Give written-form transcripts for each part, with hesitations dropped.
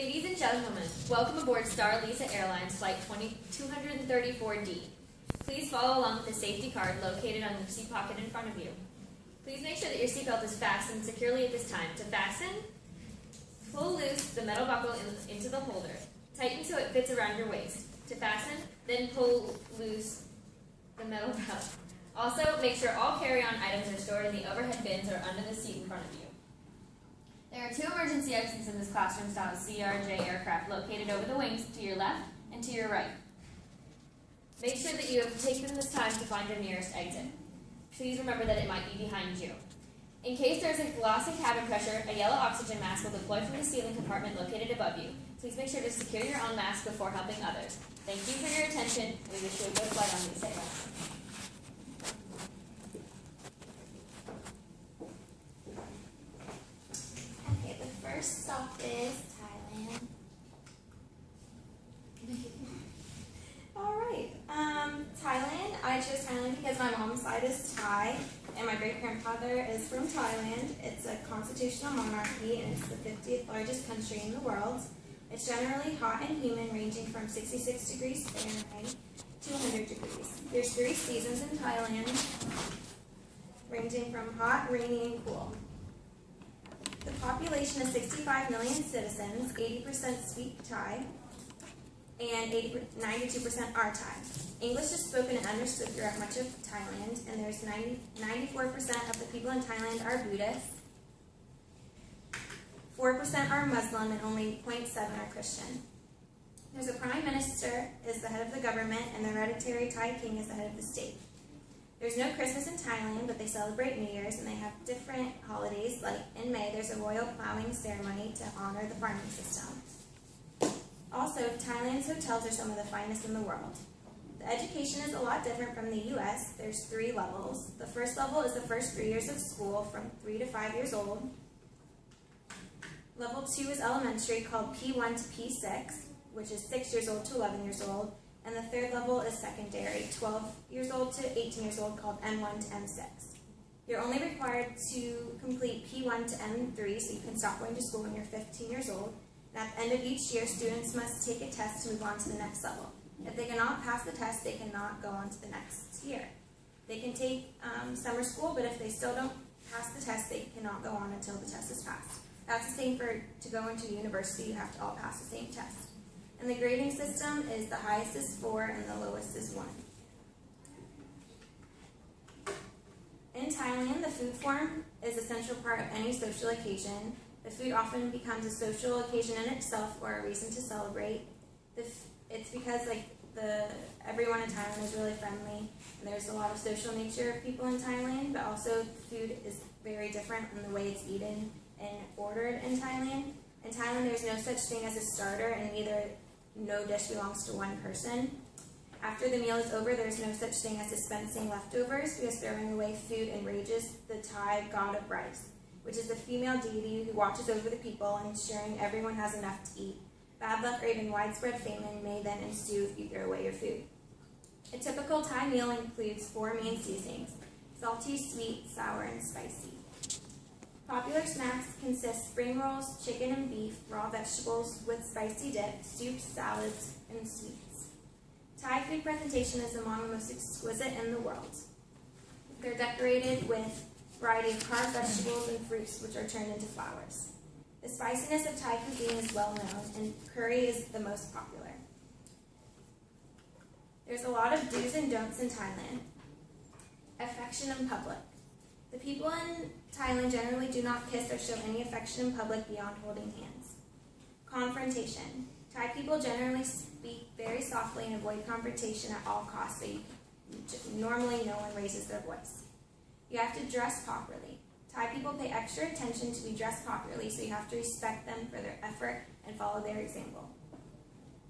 Ladies and gentlemen, welcome aboard Star Lisa Airlines Flight 234D. Please follow along with the safety card located on the seat pocket in front of you. Please make sure that your seatbelt is fastened securely at this time. To fasten, pull loose the metal buckle into the holder. Tighten so it fits around your waist. To fasten, then pull loose the metal belt. Also, make sure all carry-on items are stored in the overhead bins or under the seat in front of you. There are 2 emergency exits in this classroom-style CRJ aircraft located over the wings to your left and to your right. Make sure that you have taken this time to find your nearest exit. Please remember that it might be behind you. In case there is a loss in cabin pressure, a yellow oxygen mask will deploy from the ceiling compartment located above you. Please make sure to secure your own mask before helping others. Thank you for your attention. We wish you a good flight on Lisa Airlines. Okay, the first stop is Thailand. Alright, Thailand. I chose Thailand because my mom's side is Thai and my great-grandfather is from Thailand. It's a constitutional monarchy and it's the 50th largest country in the world. It's generally hot and humid, ranging from 66 degrees Fahrenheit to 100 degrees. There's 3 seasons in Thailand, ranging from hot, rainy, and cool. The population is 65 million citizens, 80% speak Thai, and 92% are Thai. English is spoken and understood throughout much of Thailand, and there's 94% of the people in Thailand are Buddhist, 4% are Muslim, and only 0.7% are Christian. There's a prime minister is the head of the government, and the hereditary Thai king is the head of the state. There's no Christmas in Thailand, but they celebrate New Year's, and they have different holidays, like in May, there's a royal plowing ceremony to honor the farming system. Also, Thailand's hotels are some of the finest in the world. The education is a lot different from the U.S. There's 3 levels. The first level is the first 3 years of school, from 3 to 5 years old. Level 2 is elementary, called P1 to P6, which is 6 years old to 11 years old. And the third level is secondary, 12 years old to 18 years old, called M1 to M6. You're only required to complete P1 to M3, so you can stop going to school when you're 15 years old. And at the end of each year, students must take a test to move on to the next level. If they cannot pass the test, they cannot go on to the next year. They can take summer school, but if they still don't pass the test, they cannot go on until the test is passed. That's the same to go into university, you have to all pass the same test. And the grading system is the highest is 4 and the lowest is 1. In Thailand, the food form is a central part of any social occasion. The food often becomes a social occasion in itself or a reason to celebrate. It's because everyone in Thailand is really friendly, and there's a lot of social nature of people in Thailand, but also food is very different in the way it's eaten and ordered in Thailand. In Thailand, there's no such thing as a starter, and no dish belongs to one person. After the meal is over, there's no such thing as dispensing leftovers, because throwing away food enrages the Thai god of rice, which is the female deity who watches over the people and ensuring everyone has enough to eat. Bad luck or even widespread famine may then ensue if you throw away your food. A typical Thai meal includes 4 main seasonings: salty, sweet, sour, and spicy. Popular snacks consist spring rolls, chicken and beef, raw vegetables with spicy dip, soups, salads, and sweets. Thai food presentation is among the most exquisite in the world. They're decorated with a variety of carved vegetables and fruits which are turned into flowers. The spiciness of Thai cuisine is well known, and curry is the most popular. There's a lot of do's and don'ts in Thailand. Affection in public. The people in Thailand generally do not kiss or show any affection in public beyond holding hands. Confrontation. Thai people generally speak very softly and avoid confrontation at all costs, so normally no one raises their voice. You have to dress properly. Thai people pay extra attention to be dressed properly, so you have to respect them for their effort and follow their example.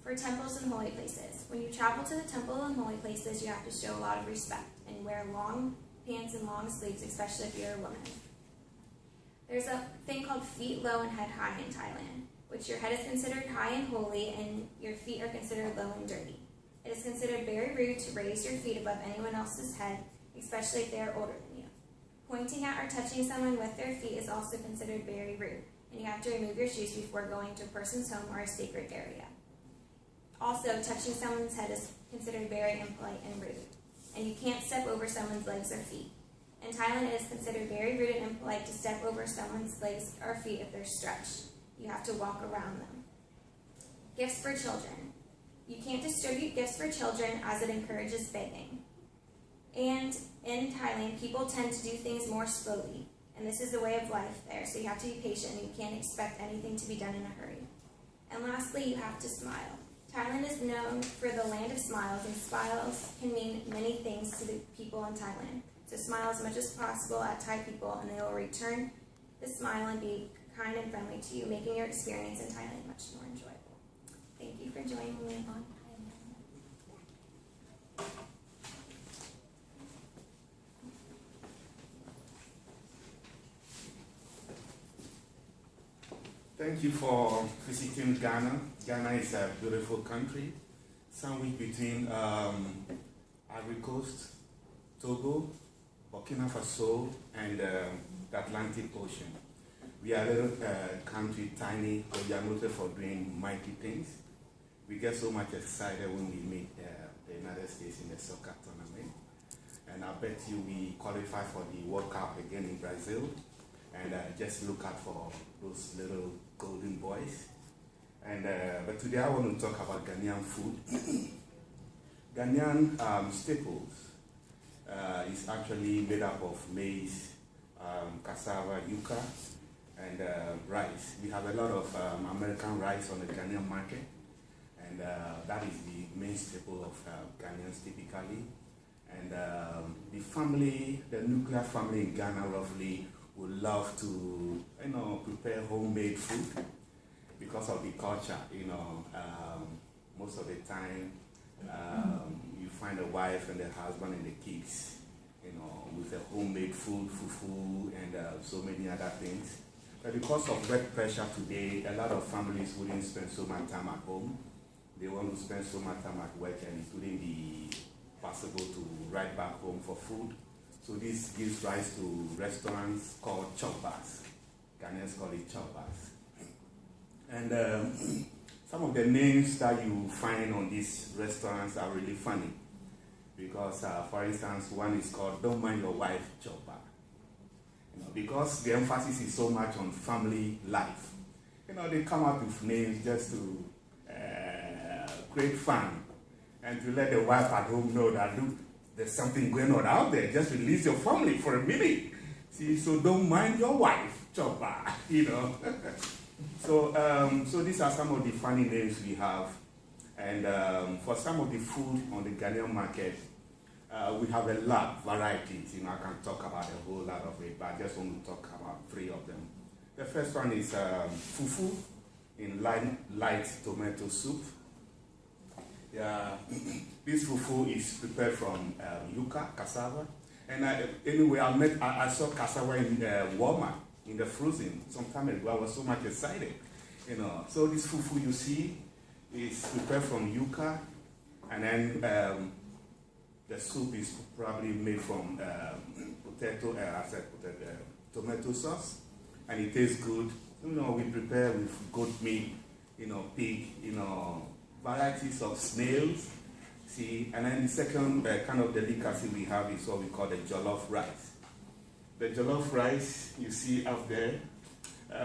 For temples and holy places. When you travel to the temple and holy places, you have to show a lot of respect and wear long pants and long sleeves, especially if you're a woman. There's a thing called feet low and head high in Thailand, which your head is considered high and holy and your feet are considered low and dirty. It is considered very rude to raise your feet above anyone else's head, especially if they are older than you. Pointing at or touching someone with their feet is also considered very rude. and you have to remove your shoes before going to a person's home or a sacred area. Also, touching someone's head is considered very impolite and rude, and you can't step over someone's legs or feet. In Thailand, it is considered very rude and impolite to step over someone's legs or feet if they're stretched. You have to walk around them. Gifts for children. You can't distribute gifts for children as it encourages begging. And in Thailand, people tend to do things more slowly, and this is the way of life there, so you have to be patient and you can't expect anything to be done in a hurry. And lastly, you have to smile. Thailand is known for the land of smiles, and smiles can mean many things to the people in Thailand. So smile as much as possible at Thai people, and they will return the smile and be kind and friendly to you, making your experience in Thailand much more enjoyable. Thank you for joining me on Thailand. Thank you for visiting Ghana. Ghana is a beautiful country, sandwiched between Ivory Coast, Togo, Burkina Faso, and the Atlantic Ocean. We are a little country, tiny, but we are noted for doing mighty things. We get so much excited when we meet the United States in the soccer tournament. And I bet you we qualify for the World Cup again in Brazil. And just look out for those little golden boys. And but today I want to talk about Ghanaian food. Ghanaian staples is actually made up of maize, cassava, yuca, and rice. We have a lot of American rice on the Ghanaian market, and that is the main staple of Ghanaians typically. And the family, the nuclear family in Ghana roughly would love to, prepare homemade food because of the culture. Most of the time, you find a wife and the husband and the kids, with a homemade food, fufu, and so many other things. But because of work pressure today, a lot of families wouldn't spend so much time at home. They want to spend so much time at work, and it wouldn't be possible to ride back home for food. So this gives rise to restaurants called chop bars. Ghanaians call it chop bars. And some of the names that you find on these restaurants are really funny. Because, for instance, one is called Don't Mind Your Wife Chop Bar. Because the emphasis is so much on family life. They come up with names just to create fun and to let the wife at home know that, look, there's something going on out there. Just release your family for a minute. See, so don't mind your wife, chopper, So these are some of the funny names we have. And for some of the food on the Ghanaian market, we have a lot of varieties. I can talk about a whole lot of it, but I just want to talk about 3 of them. The first one is fufu in light tomato soup. This fufu is prepared from yuca, cassava. And anyway, I saw cassava in Walmart, in the frozen, some time ago. I was so much excited. So this fufu you see is prepared from yuca, and then the soup is probably made from tomato sauce, and it tastes good. We prepare with goat meat, pig, varieties of snails. See, and then the second kind of delicacy we have is what we call the jollof rice. The jollof rice you see up there.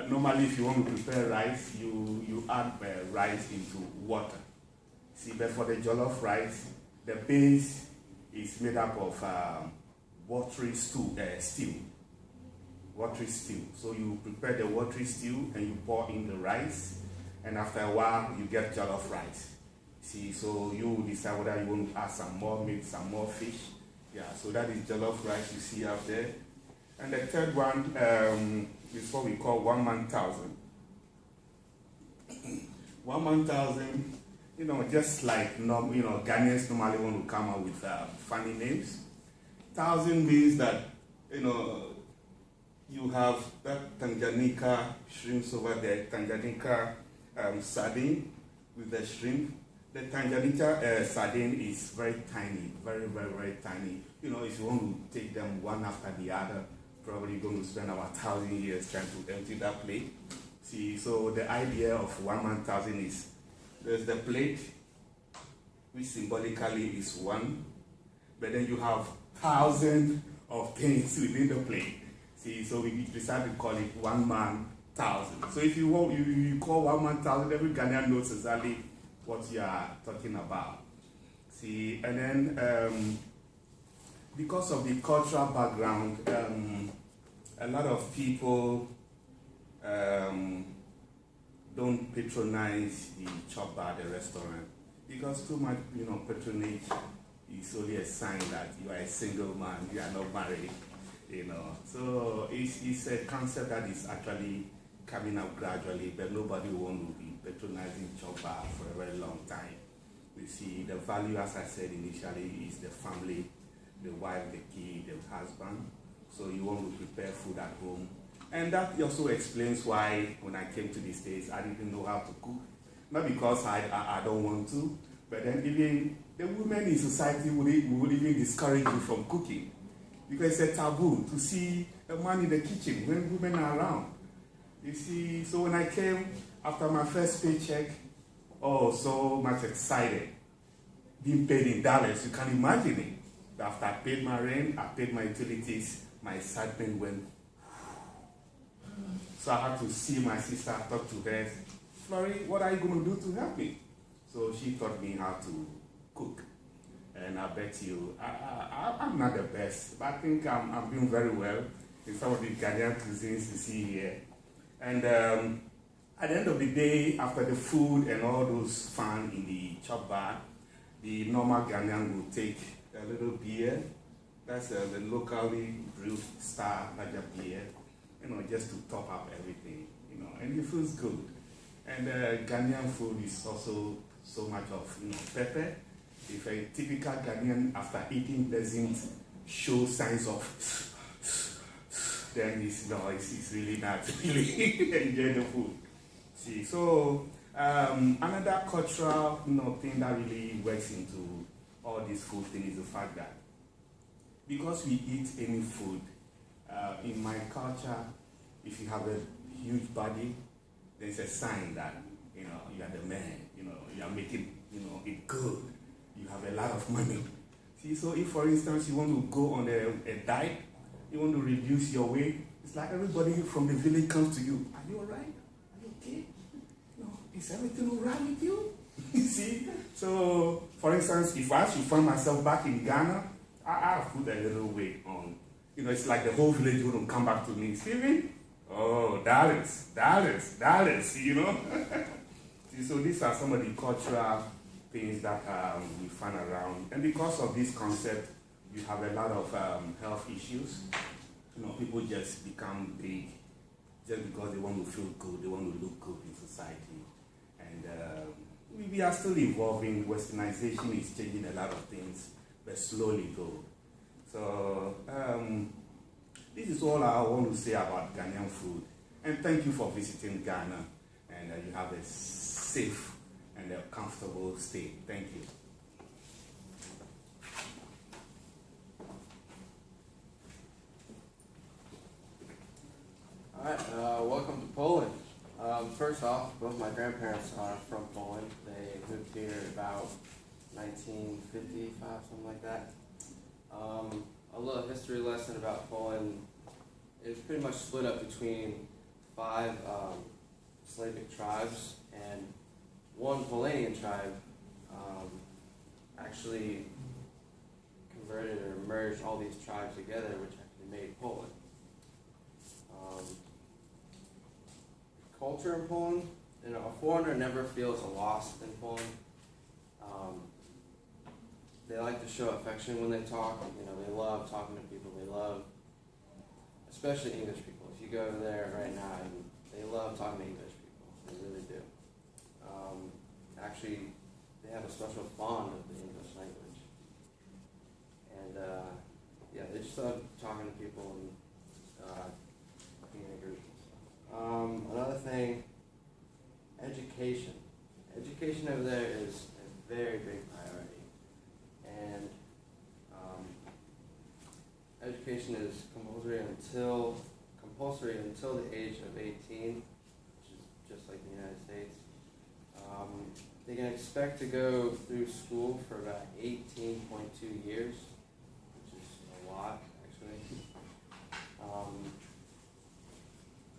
Normally, if you want to prepare rice, you add rice into water. See, but for the jollof rice, the base is made up of watery stew. Watery stew. So you prepare the watery stew and you pour in the rice, and after a while you get jollof rice. See, so you decide whether you want to add some more meat, some more fish. So that is jollof rice you see up there. And the third one is what we call 1 man thousand. 1 man thousand, just like Ghanaians normally want to come up with funny names. 1,000 means that you have that Tanganyika shrimps over there, Tanganyika sardine with the shrimp. The Tanganyika sardine is very tiny, very, very, very tiny. If you want to take them one after the other, probably going to spend about 1,000 years trying to empty that plate. See, so the idea of 1,000 is there's the plate, which symbolically is one, but then you have thousands of things within the plate. See, so we decided to call it 1,000. So if you want, you call 1,000, every Ghanaian knows exactly what you are talking about. See, and then because of the cultural background, a lot of people don't patronize the chop bar, the restaurant, because too much, patronage is only a sign that you are a single man, you are not married, So it's a concept that is actually coming up gradually, but nobody will be patronizing chop bar for a very long time. You see, the value, as I said initially, is the family, the wife, the kid, the husband. So you want to prepare food at home. And that also explains why when I came to the States, I didn't know how to cook. Not because I don't want to, but then even the women in society would even discourage you from cooking. Because it's a taboo to see a man in the kitchen when women are around. You see, so when I came after my first paycheck, so much excited. Being paid in dollars, you can imagine it. But after I paid my rent, I paid my utilities, my excitement went. So I had to see my sister, talk to her. Florrie, what are you going to do to help me? So she taught me how to cook. And I bet you, I'm not the best, but I think I'm doing very well in some of the Ghanaian cuisines you see here. And at the end of the day, after the food and all those fun in the chop bar, the normal Ghanaian will take a little beer. That's the locally brewed star lager beer, just to top up everything, and it feels good. And Ghanaian food is also so much of, pepper. If a typical Ghanaian after eating doesn't show signs of, then it's really not really enjoy the food. See, so another cultural thing that really works into all this food thing is the fact that because we eat any food, in my culture, if you have a huge body, then it's a sign that you are the man. You are making it good. You have a lot of money. See, so if for instance you want to go on a diet, you want to reduce your weight, it's like everybody from the village comes to you. Are you alright? Are you okay? Is everything alright with you? You see? So, for instance, if I actually find myself back in Ghana, I'll put a little weight on. It's like the whole village will come back to me. Steven? Oh, dollars. See, so these are some of the cultural things that we find around. And because of this concept, you have a lot of health issues. People just become big just because they want to feel good, they want to look good in society. And we are still evolving. Westernization is changing a lot of things, but slowly though. So this is all I want to say about Ghanaian food. And thank you for visiting Ghana. And you have a safe and a comfortable stay. Thank you. All right, welcome to Poland. First off, both my grandparents are from Poland. They moved here about 1955, something like that. A little history lesson about Poland. It's pretty much split up between 5 Slavic tribes, and one Polanian tribe actually converted or merged all these tribes together, which actually made Poland. Culture in Poland, a foreigner never feels lost in Poland. They like to show affection when they talk. They love talking to people. They love, especially English people. If you go there right now, they love talking to English people. They really do. Actually, they have a special bond of the English language. And they just love talking to people and being in a group. Another thing, education. Education over there is a very big priority. And education is compulsory until the age of 18, which is they can expect to go through school for about 18.2 years, which is a lot, actually.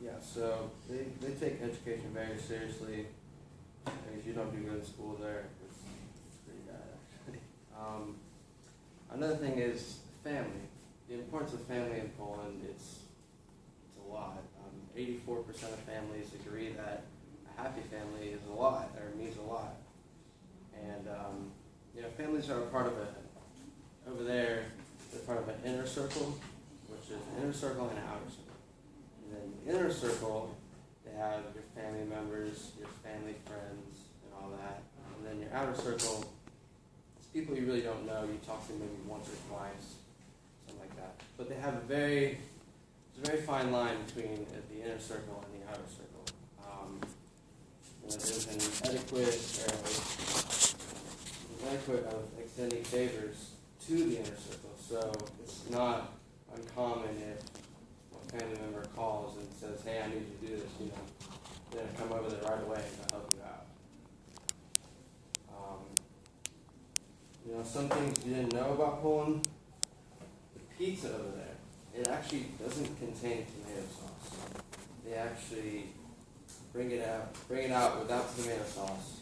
Yeah, so they take education very seriously. And if you don't do good in school there, it's pretty bad, actually. Another thing is family. The importance of family in Poland, it's a lot. 84% of families agree that a happy family is a lot, or means a lot. And, families are a part of over there, they're part of an inner circle, which is an inner circle and an outer circle. And then the inner circle, they have your family members, your family friends, and all that. And then your outer circle, it's people you really don't know, you talk to maybe once or twice, something like that. But they have there's a very fine line between the inner circle and the outer circle. There's an etiquette of extending favors to the inner circle. So it's not uncommon if a family member calls and says, "Hey, I need you to do this," then come over there right away to help you out. Some things you didn't know about Poland, the pizza over there, it actually doesn't contain tomato sauce. They actually bring it out without tomato sauce,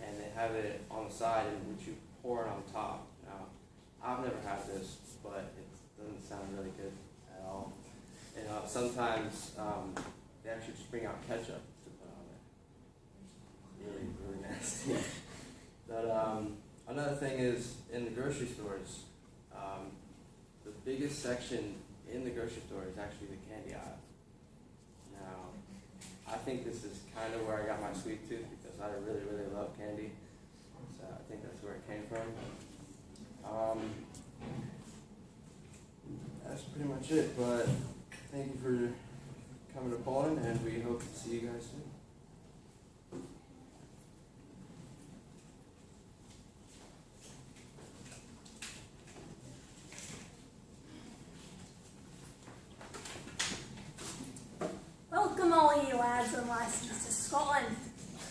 and they have it on the side, in which you pour it on top. Now, I've never had this, but it doesn't sound really good at all. And sometimes they actually just bring out ketchup to put on it. Really, really nasty. But another thing is, in the grocery stores, the biggest section in the grocery store is actually the candy aisle. Now, I think this is kind of where I got my sweet tooth, because I really, really love candy. So I think that's where it came from. That's pretty much it, but thank you for coming to Poland, and we hope to see you guys soon. Welcome all you lads and lassies to Scotland.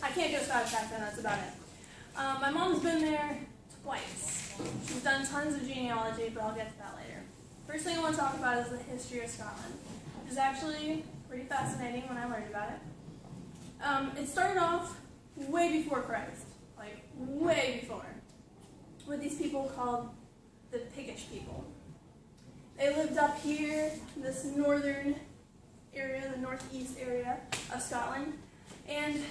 I can't do a Scottish accent, that's about it. My mom's been there twice. She's done tons of genealogy, but I'll get to that later. First thing I want to talk about is the history of Scotland, which is actually pretty fascinating when I learned about it. It started off way before Christ, like way before, with these people called the Pictish people. They lived up here, in this northern area, the northeast area of Scotland, and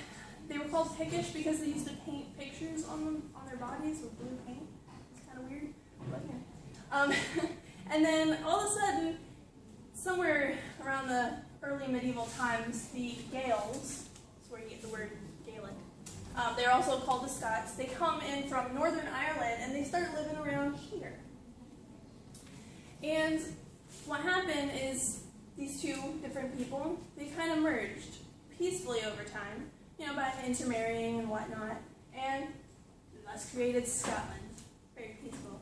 they were called Pictish because they used to paint pictures on their bodies with blue paint. It's kind of weird, but yeah. And then all of a sudden, somewhere around the early medieval times, the Gaels, that's where you get the word Gaelic, they're also called the Scots. They come in from Northern Ireland and they start living around here. And what happened is these two different people, they kind of merged peacefully over time, by intermarrying and whatnot, and thus created Scotland. Very peaceful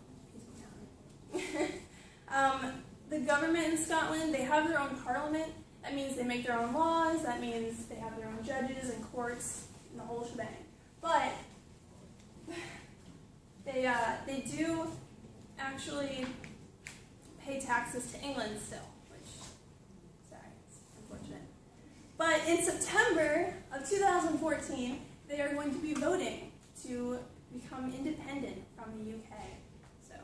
town. The government in Scotland, they have their own parliament. That means they make their own laws. That means they have their own judges and courts and the whole shebang. But they do actually pay taxes to England still. But in September of 2014, they are going to be voting to become independent from the UK. So,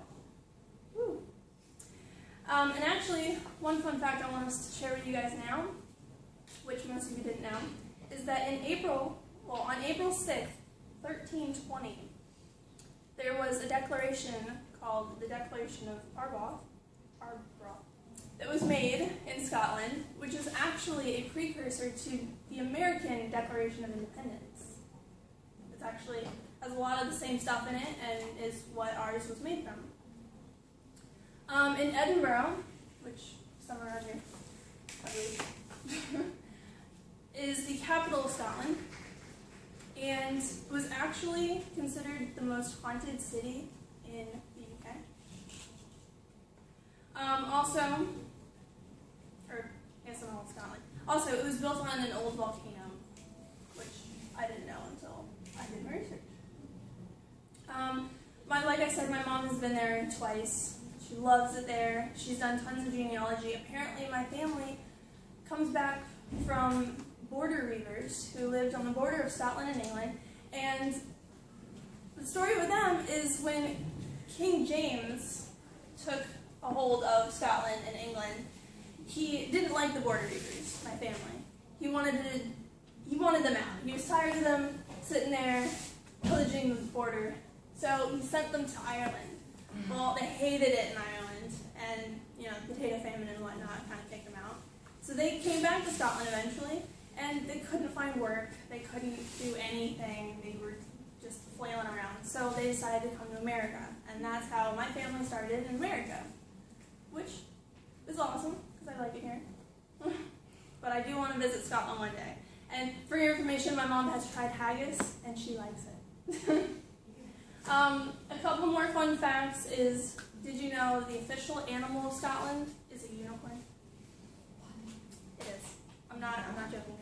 woo. And actually, one fun fact I want us to share with you guys now, which most of you didn't know, is that on April 6th, 1320, there was a declaration called the Declaration of Arbroath, that was made in Scotland, which is actually a precursor to the American Declaration of Independence. It actually has a lot of the same stuff in it and is what ours was made from. In Edinburgh, which somewhere around here, I believe, is the capital of Scotland, and was actually considered the most haunted city in the UK. Also, it was built on an old volcano, which I didn't know until I did my research. like I said, my mom has been there twice. She loves it there. She's done tons of genealogy. Apparently, my family comes back from border reavers who lived on the border of Scotland and England. And the story with them is when King James took a hold of Scotland and England, he didn't like the border reavers, my family. He wanted them out. He was tired of them sitting there pillaging the border. So he sent them to Ireland. Well, they hated it in Ireland, and the potato famine and whatnot kind of kicked them out. So they came back to Scotland eventually, and they couldn't find work. They couldn't do anything. They were just flailing around. So they decided to come to America, and that's how my family started in America, which is awesome because I like it here. But I do want to visit Scotland one day. And for your information, my mom has tried haggis, and she likes it. A couple more fun facts is, did you know the official animal of Scotland is a unicorn? It is. I'm not joking.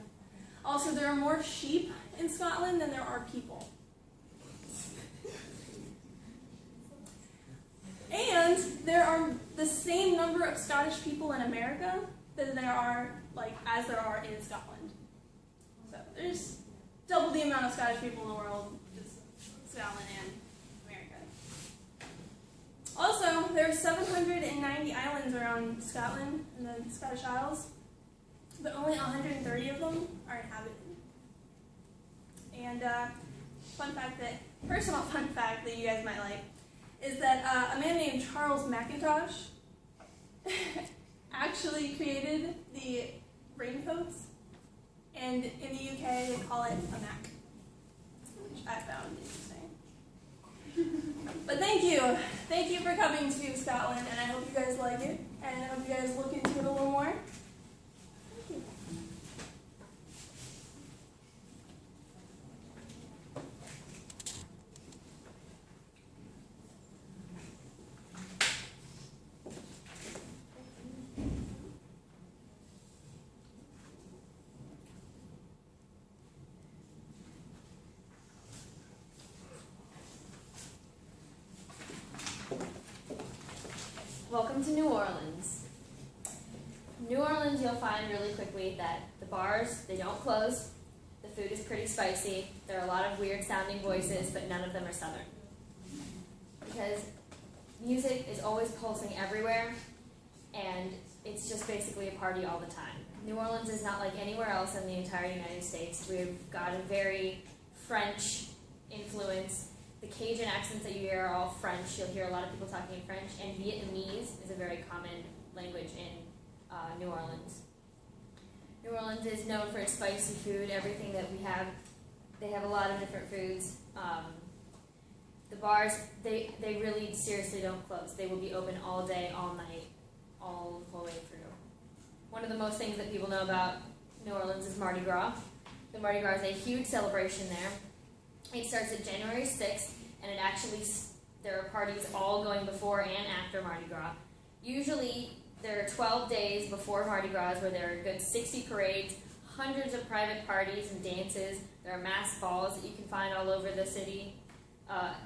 Also, there are more sheep in Scotland than there are people. And there are the same number of Scottish people in America as there are in Scotland. So there's double the amount of Scottish people in the world, just Scotland and America. Also, there are 790 islands around Scotland in the Scottish Isles, but only 130 of them are inhabited. And personal fun fact that you guys might like, is that a man named Charles Mackintosh actually created the raincoats, and in the UK they call it a Mac, which I found interesting. But thank you for coming to Scotland, and I hope you guys like it, and I hope you guys look into it a little more. Thank you. Welcome to New Orleans. New Orleans, you'll find really quickly that the bars, they don't close. The food is pretty spicy. There are a lot of weird sounding voices, but none of them are Southern. Because music is always pulsing everywhere, and it's just basically a party all the time. New Orleans is not like anywhere else in the entire United States. We've got a very French influence. The Cajun accents that you hear are all French. You'll hear a lot of people talking in French, and Vietnamese is a very common language in New Orleans. New Orleans is known for its spicy food, everything that we have. They have a lot of different foods. The bars, they really seriously don't close. They will be open all day, all night, all the way through. One of the most things that people know about New Orleans is Mardi Gras. The Mardi Gras is a huge celebration there. It starts at January 6th, and there are parties all going before and after Mardi Gras. Usually, there are 12 days before Mardi Gras where there are a good 60 parades, hundreds of private parties and dances. There are mass balls that you can find all over the city,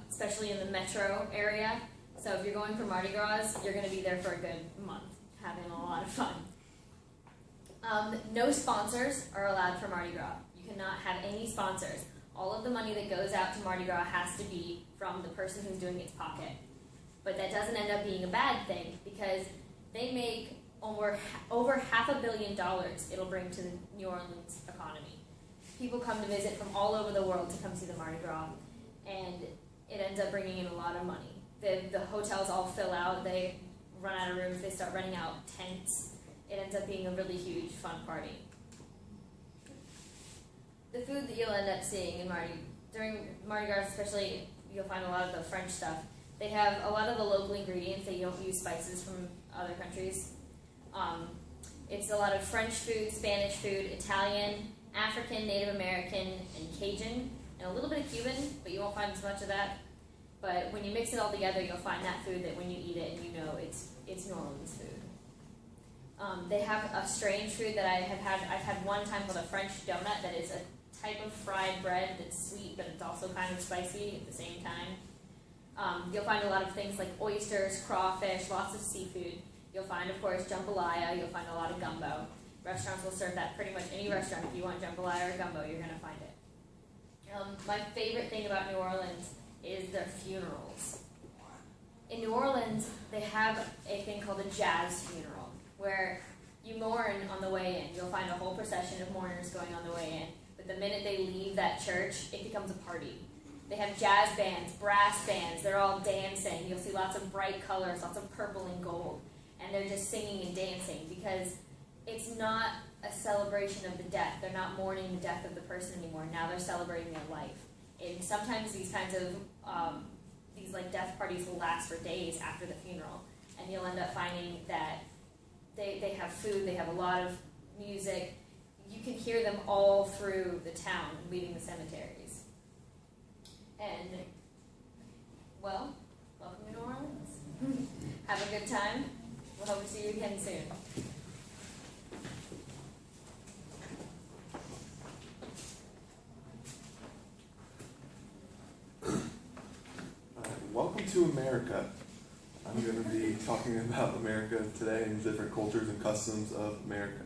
especially in the metro area. So if you're going for Mardi Gras, you're going to be there for a good month, having a lot of fun. No sponsors are allowed for Mardi Gras. You cannot have any sponsors. All of the money that goes out to Mardi Gras has to be from the person who's doing its pocket. But that doesn't end up being a bad thing, because they make over $500 million it'll bring to the New Orleans economy. People come to visit from all over the world to come see the Mardi Gras, and it ends up bringing in a lot of money. The hotels all fill out, they run out of rooms, they start renting out tents. It ends up being a really huge, fun party. The food that you'll end up seeing during Mardi Gras especially, you'll find a lot of the French stuff. They have a lot of the local ingredients. They don't use spices from other countries. It's a lot of French food, Spanish food, Italian, African, Native American, and Cajun, and a little bit of Cuban, but you won't find as much of that. But when you mix it all together, you'll find that food that when you eat it, you know it's New Orleans food. They have a strange food that I've had one time called a French donut that is a type of fried bread that's sweet, but it's also kind of spicy at the same time. You'll find a lot of things like oysters, crawfish, lots of seafood. You'll find, of course, jambalaya. You'll find a lot of gumbo. Restaurants will serve that pretty much any restaurant. If you want jambalaya or gumbo, you're going to find it. My favorite thing about New Orleans is their funerals. In New Orleans, they have a thing called a jazz funeral, where you mourn on the way in. You'll find a whole procession of mourners going on the way in. But the minute they leave that church, it becomes a party. They have jazz bands, brass bands. They're all dancing. You'll see lots of bright colors, lots of purple and gold. And they're just singing and dancing because it's not a celebration of the death. They're not mourning the death of the person anymore. Now they're celebrating their life. And sometimes these kinds of death parties will last for days after the funeral. And you'll end up finding that they have food, they have a lot of music. You can hear them all through the town leaving the cemeteries. And, well, welcome to New Orleans. Have a good time. We'll hope to see you again soon. Welcome to America. I'm going to be talking about America today and different cultures and customs of America.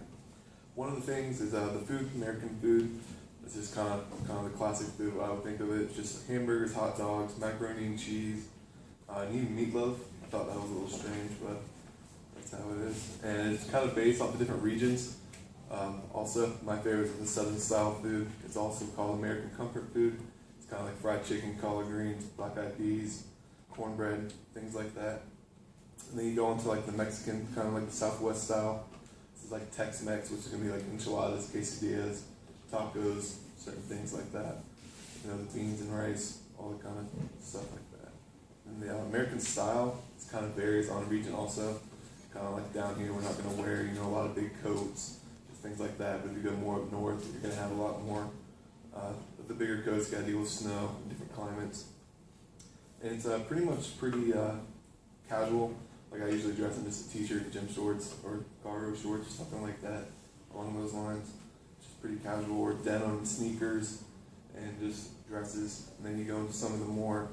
One of the things is the food, American food. It's just kind of the classic food. I would think of it. It's just hamburgers, hot dogs, macaroni and cheese, and even meatloaf. I thought that was a little strange, but that's how it is. And it's kind of based off the different regions. Also, my favorite is the Southern style food. It's also called American comfort food. It's kind of like fried chicken, collard greens, black-eyed peas, cornbread, things like that. And then you go into like the Mexican, kind of like the Southwest style. This is like Tex-Mex, which is going to be like enchiladas, quesadillas, tacos, certain things like that. You know, the beans and rice, all the kind of stuff like that. And the American style, it kind of varies on region also. Kind of like down here, we're not going to wear, a lot of big coats, just things like that. But if you go more up north, you're going to have a lot more. The bigger coats got to deal with snow and different climates. And it's pretty casual. Like I usually dress in just a t-shirt, gym shorts, or cargo shorts, or something like that, along those lines. Just pretty casual, or denim sneakers, and just dresses. And then you go into some of the more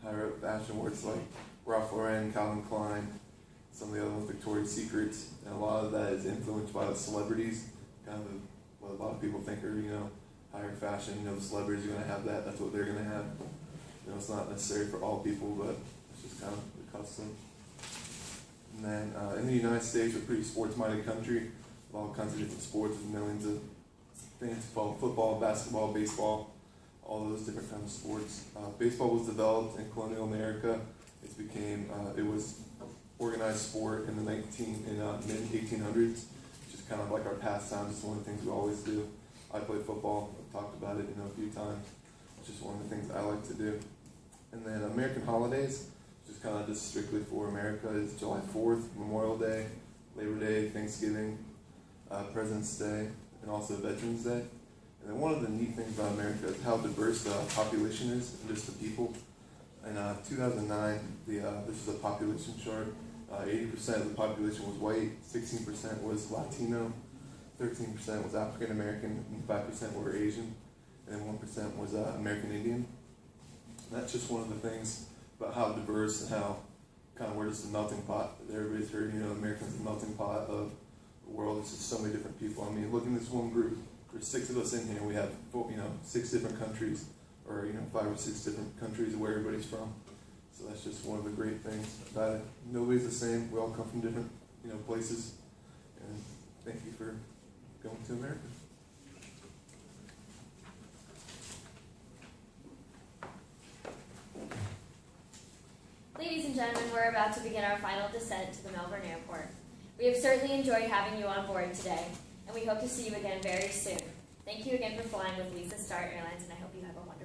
higher up fashion where it's like Ralph Lauren, Calvin Klein, some of the other ones, Victoria's Secrets, and a lot of that is influenced by the celebrities. Kind of what a lot of people think are, higher fashion. The celebrities are going to have that. That's what they're going to have. It's not necessary for all people, but it's just kind of the custom. And then in the United States, we're a pretty sports-minded country with all kinds of different sports, with millions of things: football, basketball, baseball, all those different kinds of sports. Baseball was developed in colonial America. It was organized sport in the mid-1800s, which is kind of like our pastime. It's one of the things we always do. I play football. I've talked about it, a few times. It's just one of the things I like to do. And then American holidays, which is kind of just strictly for America, is July 4th, Memorial Day, Labor Day, Thanksgiving, President's Day, and also Veterans Day. And then one of the neat things about America is how diverse the population is and just the people. In 2009, this is a population chart. 80% of the population was white, 16% was Latino, 13% was African American, and 5% were Asian, and 1% was American Indian. And that's just one of the things about how diverse and how kind of we're just a melting pot. Everybody's heard, America's a melting pot of the world. It's just so many different people. I mean, look in this one group. There's 6 of us in here. We have, 6 different countries, or 5 or 6 different countries of where everybody's from. So that's just one of the great things about it. Nobody's the same. We all come from different, places. And thank you for going to America. Ladies and gentlemen, we're about to begin our final descent to the Melbourne Airport. We have certainly enjoyed having you on board today, and we hope to see you again very soon. Thank you again for flying with Lisa Star Airlines, and I hope you have a wonderful